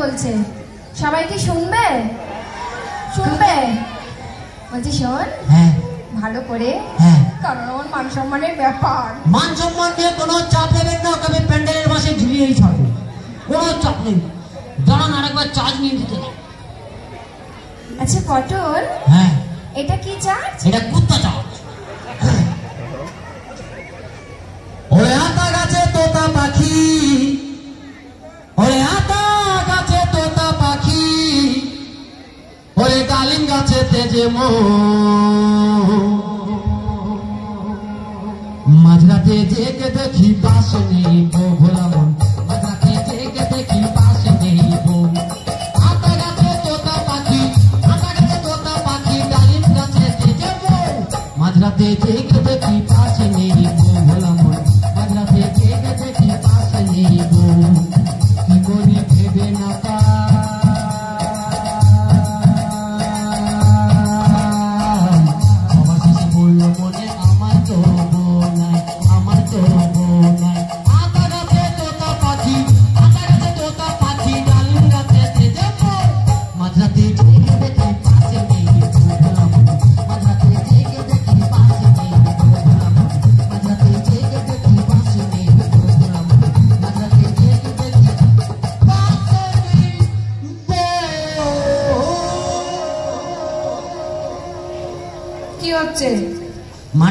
বলছে, সবাই কি শুনবে? শুনবে? বলছি শোন, হ্যাঁ ভালো করে, হ্যাঁ, কারণ আমার মান সম্মানের ব্যাপার। মান সম্মান নিয়ে কোনো চাপ নেবেন না, তবে প্যান্ডেলের পাশে ঝুলিয়েই ছাড়বে, কোনো চাপ নেই। দাঁড়ান আরেকবার চার্জ নিয়ে দিতে। আচ্ছা পটল, হ্যাঁ এটা কি চার্জ? এটা কুত্তা চার্জ। ওরে আতা গাছে তোতা পাখি, ওরে আতা গাছে তোতা পাখি, ওরে ডালিম গাছে তেজে মাঝরাতে জেগে দেখি পাশ নেই বউ, ভোলা মন মাঝরাতে জেগে দেখি পাশ নেই বউ। আতা গাছে তোতা পাখি, আতা গাছে তোতা পাখি, ডালিম গাছে তেজে বউ, মাঝরাতে জেগে দেখি পাশ নেই বউ, ভোলা মন মাঝরাতে জেগে দেখি পাশ নেই বউ। কি করি ভেবে না কি হচ্ছে?